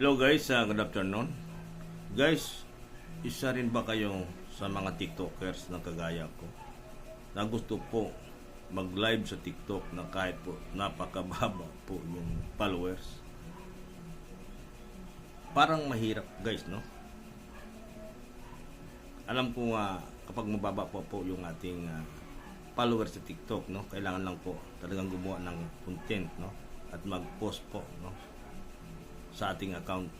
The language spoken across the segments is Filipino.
Hello guys, good afternoon. Guys, isa rin ba kayo sa mga TikTokers na kagaya ko na gusto po mag-live sa TikTok na kahit po napakababa po yung followers? Parang mahirap guys, no? Alam ko kapag mababa po yung ating followers sa TikTok, no? Kailangan lang po talagang gumawa ng content, no? At mag-post po, no? Sa ating account.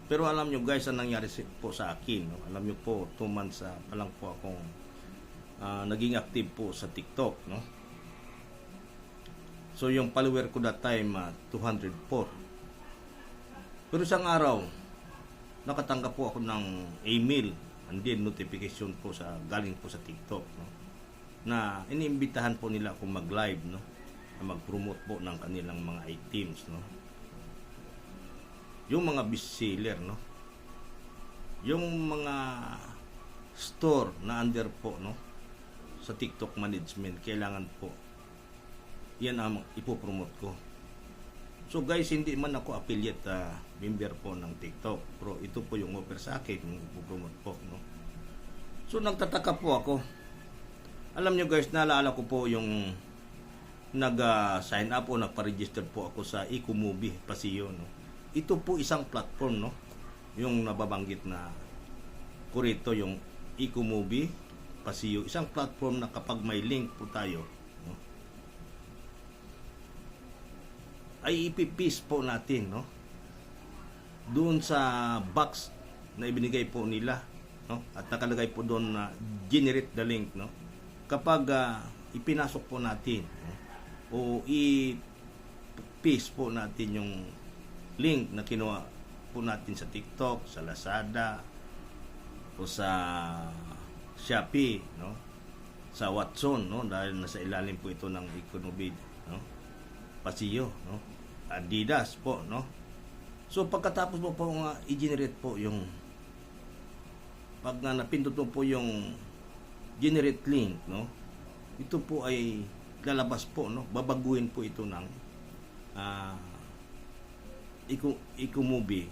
Pero alam nyo guys, ang nangyari po sa akin, no? Alam nyo po, 2 months pa lang po akong naging active po sa TikTok, no? So yung follower ko that time 204. Pero isang araw nakatanggap po ako ng email and then notification po galing po sa TikTok, no? Na iniimbitahan po nila akong mag-live, no? Na mag-promote po ng kanilang mga items, no? Yung mga bestseller, no? Yung mga store na under po, no? Sa TikTok management, kailangan po yan ang ipopromote ko. So guys, hindi man ako affiliate member po ng TikTok, pero ito po yung offer sa akin, yung ipopromote po, no? So nagtataka po ako. Alam nyo guys, naalala ko po yung nag-sign up o nagpa-register po ako sa Ecomovie Paseo, no? Ito po isang platform, no? Yung nababanggit na ko rito, yung Ecomovie Paseo, isang platform na kapag may link po tayo, no? Ay ipipis po natin, no? Doon sa box na ibinigay po nila, no? At nakalagay po doon na generate the link, no? Kapag ipinasok po natin, no? O i-paste po natin yung link na kinuha po natin sa TikTok, sa Lazada, o sa Shopee, no? Sa Watson, no? Dahil nasa ilalim po ito ng Ecomovie, no? Paseo, no? Adidas po, no? So pagkatapos po i-generate po yung pag napindot po yung generate link, no? Ito po ay lalabas po, no? Babaguhin po ito ng Ecomovie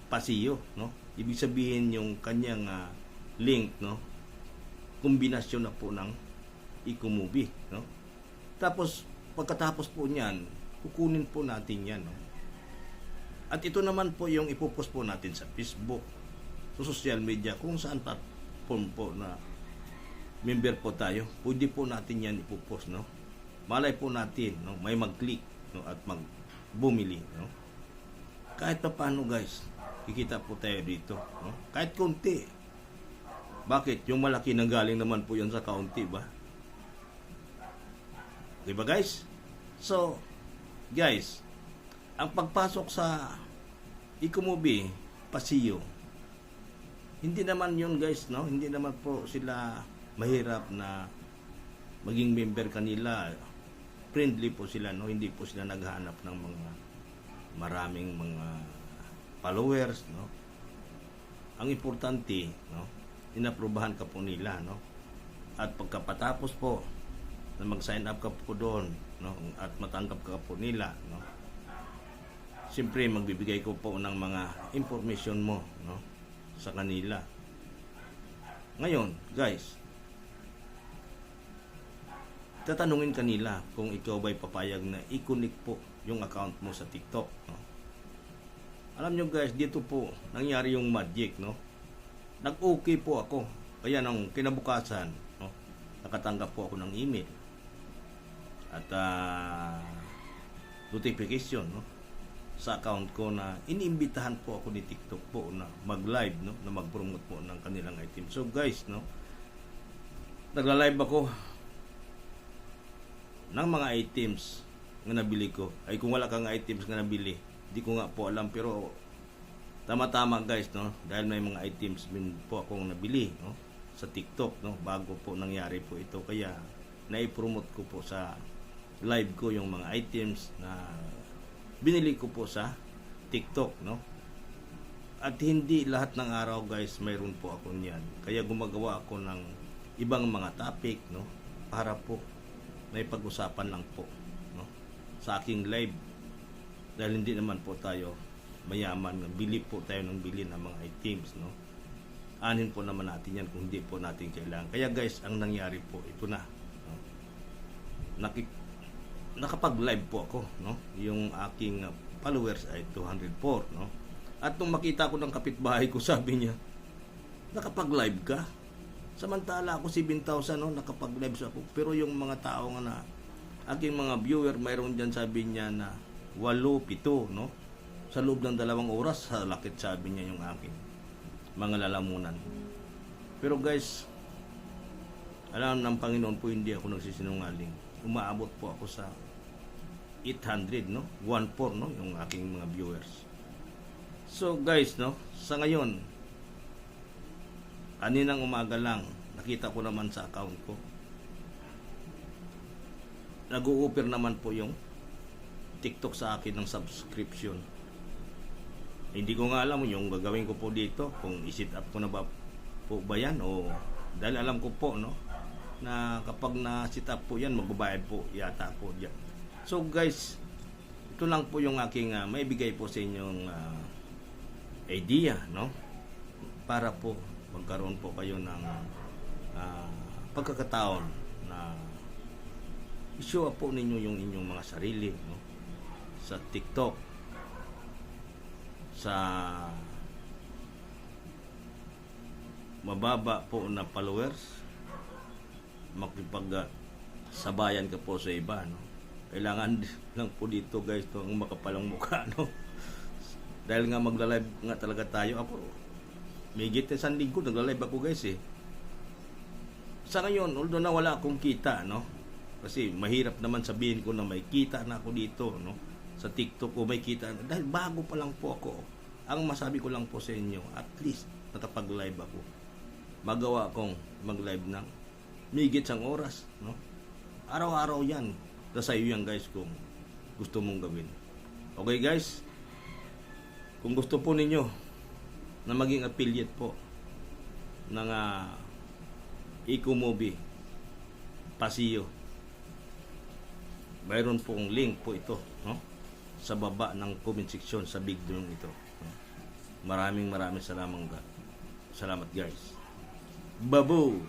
Paseo, no? Ibig sabihin yung kanyang link, no? Kombinasyon na po ng Ecomovie, no? Tapos pagkatapos po niyan, kukunin po natin yan, no? At ito naman po yung ipopost po natin sa Facebook, sa social media, kung saan platform po na member po tayo, pwede po natin yan ipopost, no? Malay po natin, no? May mag-click, no? At bumili, no? Kahit pa paano guys, kikita po tayo dito, no? Kahit konti. Bakit? Yung malaki nanggaling naman po yan sa kaunti, ba? Diba guys? So guys, ang pagpasok sa Ecomovie Paseo, hindi naman yun guys, no? Hindi naman po sila mahirap na maging member kanila. Friendly po sila, no? Hindi po sila naghahanap ng maraming mga followers, no? Ang importante, no? Inaprubahan ka po nila, no? At pagkapatapos po na mag-sign up ka po doon, no? At matanggap ka po nila, no? Siyempre magbibigay ko po ng mga information mo, no? Sa kanila. Ngayon, guys, tatanungin kanila kung ikaw ba'y papayag na i-connect po yung account mo sa TikTok, no? Alam nyo guys, dito po nangyari yung magic, no? Nag-okay po ako. Kaya nang kinabukasan, no? Nakatanggap po ako ng email at notification, no? Sa account ko na iniimbitahan po ako ni TikTok po na mag-live, no? Na mag-promote po ng kanilang item. So guys, no? Nagla-live ako ng mga items nga nabili ko. Ay kung wala kang items nga nabili, di ko nga po alam, pero tama-tama guys, no? Dahil may mga items din po akong nabili, no? Sa TikTok, no? Bago po nangyari po ito, kaya na-promote ko po sa live ko yung mga items na binili ko po sa TikTok, no? At hindi lahat ng araw guys mayroon po ako niyan. Kaya gumagawa ako ng ibang mga topic, no? Para po may pag-usapan lang po, no? Sa aking live, dahil hindi naman po tayo mayaman, bili po tayo ng bili ng mga items, no? Anin po naman natin yan kung hindi po natin kailangan. Kaya guys, ang nangyari po, ito na, no? Nakapag-live po ako, no? Yung aking followers ay 204, no? At nung makita ko ng kapitbahay ko, sabi niya, nakapag-live ka? Samantala ako 7,000, no? Nakapag-live ako. Pero yung mga tao nga na aking mga viewer, mayroon dyan sabi niya na 8, 7, no? Sa loob ng 2 oras, sa lakit sabi niya yung aking mga lalamunan. Pero guys, alam ng Panginoon po, hindi ako nagsisinungaling. Umaabot po ako sa 800, no? 1,4, no? Yung aking mga viewers. So guys, no? Sa ngayon, aninang umaga lang, nakita ko naman sa account ko, nag-u-offer naman po yung TikTok sa akin ng subscription. Hindi ko nga alam yung gagawin ko po dito, kung i-set up ko na ba po ba yan, o dahil alam ko po, no, na kapag na-set up po yan, magbabayad po yata po dyan. So guys, ito lang po yung aking maibigay po sa inyong idea, no, para po magkaroon po kayo ng pagkakataon na i-show up po ninyo yung inyong mga sarili, no, sa TikTok, sa mababa po na followers, makipag sabayan ka po sa iba, no. Kailangan lang po dito guys, to ang makapalang mukha, no. Dahil nga magla-live nga talaga tayo. Ako may git sa linggo nagla-live ako guys eh. Sa ngayon, although na wala akong kita, no, kasi mahirap naman sabihin ko na may kita na ako dito, no, sa TikTok o may kita, dahil bago pa lang po ako. Ang masabi ko lang po sa inyo, at least nakapag-live ako, magawa akong mag-live ng migit sang oras, no? Araw-araw yan. Nasa iyo yan guys kung gusto mong gawin. Okay guys, kung gusto po ninyo na maging affiliate po ng Ecomovie Pasio, mayroon pong link po ito, no, sa baba ng comment section sa video ito. Maraming salamat guys. Babu!